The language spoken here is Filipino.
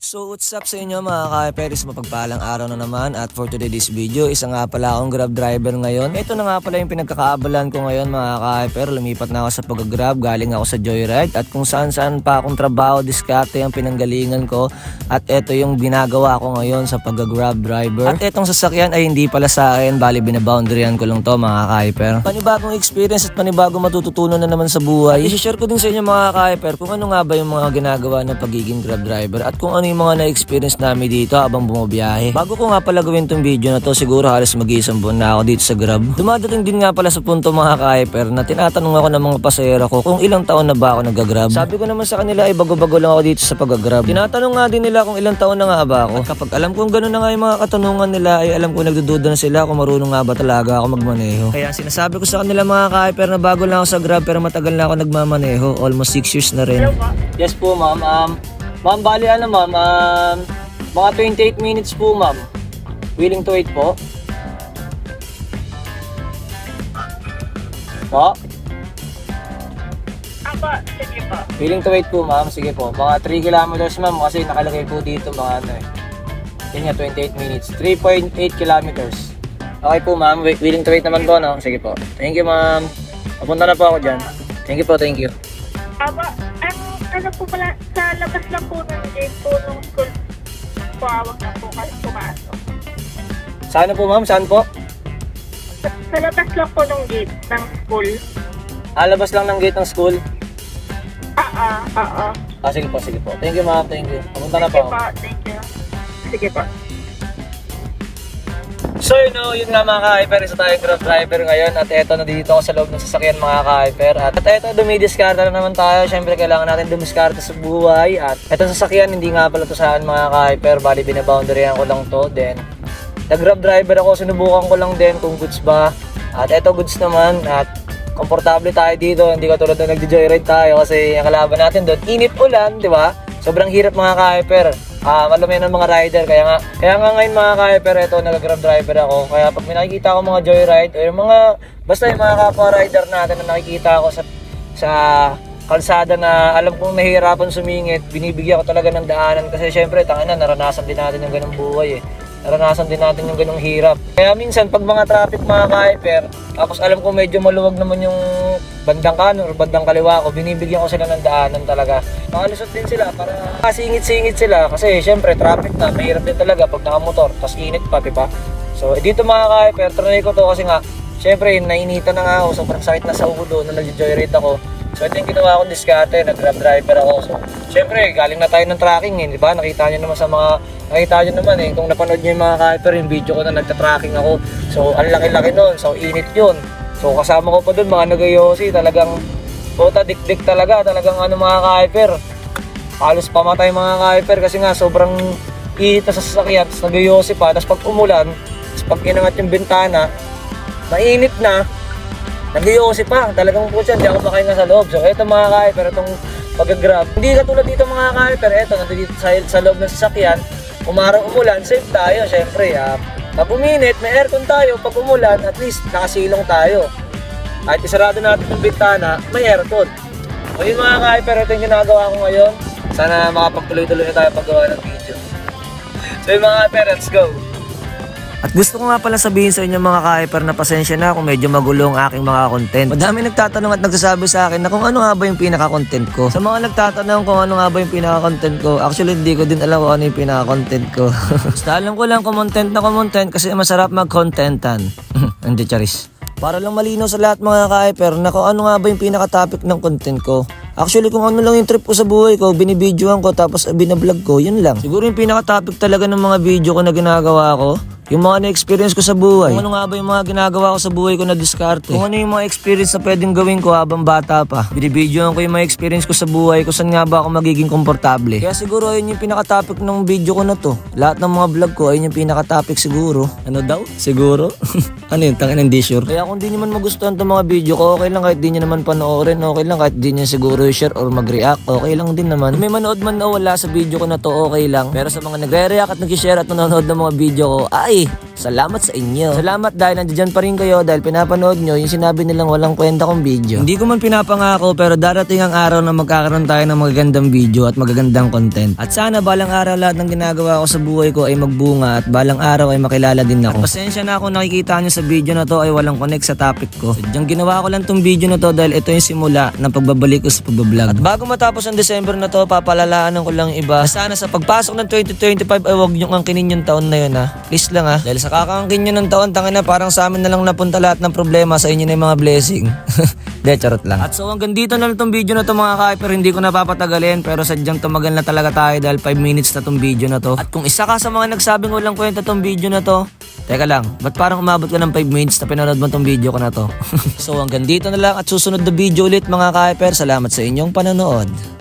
So what's up sa inyo mga ka-hyperis, mapagpalang araw na naman at for today's video, isa nga pala akong grab driver ngayon. Ito na nga pala yung pinagkakaabalan ko ngayon mga ka-hyper, lumipat na ako sa pag-grab, galing ako sa joyride at kung saan pa akong trabaho, diskarte yung pinanggalingan ko at ito yung ginagawa ko ngayon sa pag-grab driver. At itong sasakyan ay hindi pala sa akin, bali binaboundaryan ko lang to mga ka-hyper. Panibagong experience at panibagong matututunan na naman sa buhay. I-share ko din sa inyo mga ka-hyper kung ano nga ba yung mga ginagawa ng pagiging grab driver at kung ano yung mga na-experience namin dito habang bumabiyahe. Bago ko nga pala gawin tong video na to, siguro halos mag-iisang buwan na ako dito sa Grab. Dumadating din nga pala sa punto mga ka-hyper na tinatanong ako ng mga pasahero ko kung ilang taon na ba ako nag-grab. Sabi ko naman sa kanila ay bago-bago lang ako dito sa pag-grab. Tinatanong nga din nila kung ilang taon na nga ba ako. At kapag alam kong gano'n na nga yung mga katanungan nila ay alam ko nagdududa na sila kung marunong nga ba talaga ako magmaneho. Kaya sinasabi ko sa kanila mga ka-hyper na bago lang ako sa Grab pero matagal na ako nagmamaneho. Almost 6 years na rin. Yes po ma'am. Ma'am, bali ano ma'am, mga 28 minutes po ma'am. Willing to wait po? Po? Apa, sige po. Willing to wait po ma'am, sige po. Mga 3 kilometers ma'am kasi nakalagay po dito mga ano eh. Yun nga, 28 minutes. 3.8 kilometers. Okay po ma'am, willing to wait naman po no? Sige po. Thank you ma'am. Papunta na po ako dyan. Thank you po, thank you. Apa, ano po pala, sa labas lang po ng gate po ng school. Pawag na po kayo pumasok. Saan po ma'am? Saan po? Sa labas lang po ng gate ng school. Labas lang ng gate ng school? Oo. Sige po, sige po. Thank you ma'am, thank you. Papunta na po. Thank you. Sige po. So yun nga mga ka-hyper, isa tayong grab driver ngayon at eto na dito ako sa loob ng sasakyan mga ka-hyper at eto dumidiskarta na naman tayo. Syempre kailangan natin dumiskarta sa buhay at etong sasakyan hindi nga pala to saan mga ka-hyper, bali binaboundaryan ko lang to. Then nag-grab driver ako, sinubukan ko lang din kung goods ba at eto goods naman at komportable tayo dito, hindi katulad na nagjo-joyride tayo kasi ang kalaban natin doon init ulan, di ba? Sobrang hirap mga ka-hyper. Alam mo yan ng mga rider, kaya nga ngayon mga ka-hyper, ito nag-grab driver ako. Kaya pag may nakikita ako mga joyride o yung mga, basta yung mga kapwa rider natin na nakikita ako sa kalsada na alam kong nahihirapan sumingit, binibigyan ko talaga ng daanan kasi syempre tangina, naranasan din natin yung ganung buhay eh. Naranasan din natin yung ganung hirap. Kaya minsan pag mga traffic mga ka-hyper, tapos alam ko medyo maluwag naman yung bandang kanan or bandang kaliwa ko, binibigyan ko sila ng daanan talaga. Makalusot din sila para singit-singit sila kasi syempre traffic na, mahirap din talaga pag nakamotor, tapos init pa, diba? So dito mga ka-hyper, try ko to kasi nga, syempre nainitan na nga ako, sobrang sakit na sa ulo na nag-joyride ako. So ito yung ginawa akong diskarte, nag-grab driver ako. So syempre galing na tayo ng tracking eh, diba? Nakita nyo naman eh, kung napanood nyo yung mga ka-hyper, yung video ko na nagta-tracking ako. So ang laki-laki nun, so init yun. So kasama ko pa dun mga nagayosi, talagang puta dikdik talagang ano mga ka-hyper. Halos pamatay mga ka-hyper kasi nga sobrang init na sa sasakyan, tapos nagayosi pa, tapos pag umulan, tapos pag inangat yung bintana, mainit na, nagayosi pa, talagang po siya, hindi ako makahinga sa loob. So eto mga ka-hyper, itong pag-grab, hindi katulad dito mga ka-hyper, eto nandito sa loob ng sasakyan, umaraw umulan, safe tayo syempre. Pag uminit, may aircon tayo. Pag umulan, at least nakasilong tayo. Kahit isarado natin yung bintana, may aircon. O yun mga ka-hyper, ito yung ginagawa ko ngayon. Sana makapagtuloy-tuloy na tayo paggawa ng video. So yun mga ka-hyper, let's go! At gusto ko nga pala sabihin sa inyo mga ka-hyper na pasensya na kung medyo magulo ang aking mga content. Madami nagtatanong at nagsasabi sa akin na kung ano nga ba yung pinaka-content ko. Sa mga nagtatanong kung ano nga ba yung pinaka-content ko, actually hindi ko din alam kung ano yung pinaka-content ko. Basta alam ko lang kumontent na kumontent kasi masarap mag-contentan. Hindi charis. Para lang malinaw sa lahat mga ka-hyper na kung ano nga ba yung pinaka-topic ng content ko. Actually kung ano lang yung trip ko sa buhay ko, binibidyoan ko tapos binablog ko, yun lang. Siguro yung pinaka-topic talaga ng mga video ko na ginagawa ko, yung mga na-experience ko sa buhay. Kung ano nga ba yung mga ginagawa ko sa buhay ko na diskarte. Kung ano yung mga experience na pwedeng gawin ko habang bata pa. Binibidyoan ko yung mga experience ko sa buhay kung saan nga ba ako magiging komportable. Kaya siguro ayun yung pinaka-topic ng video ko na to. Lahat ng mga vlog ko ayun yung pinaka-topic siguro. Ano daw? Siguro? Ano yun? Tangin hindi sure. Kaya kung di naman magustuhan itong mga video ko, okay lang kahit di nyo naman panoorin. Okay lang kahit di nyo siguro share or mag-react. Okay lang din naman. Kung may manood man o wala sa video ko na to, okay lang. Pero sa mga nagre-react at nag-share at nanonood ng mga video ko, ay! Salamat sa inyo. Salamat dahil nandiyan pa rin kayo dahil pinapanood nyo yung sinabi nilang walang kwenta kong video. Hindi ko man pinapangako pero darating ang araw na magkakaroon tayo ng magagandang video at magagandang content. At sana balang araw lahat ng ginagawa ko sa buhay ko ay magbunga at balang araw ay makilala din ako. At pasensya na kung nakikita nyo sa video na to ay walang connect sa topic ko. Sadyang ginawa ko lang tong video na to dahil ito yung simula ng pagbabalik ko sa pagbablog. At bago matapos ang December na to, papalalaan ko lang iba. Sana sa pagpasok ng 2025 ay huwag nyo angkinin yung taon na yun ha. Please lang ha. Dahil sa kakangkin nyo ng taon, tangina parang sa amin na lang napunta lahat ng problema, sa inyo na yung mga blessing. De, charot lang. At so hanggang dito na lang tong video na to mga ka-hyper, hindi ko na papatagalin pero sadyang tumagal na talaga tayo dahil 5 minutes na tong video na to. At kung isa ka sa mga nagsabing walang kwenta tong video na to, teka lang, ba't parang umabot ka ng 5 minutes na pinanood mo tong video ko na to? So hanggang dito na lang at susunod na video ulit mga ka-hyper. Salamat sa inyong panonood.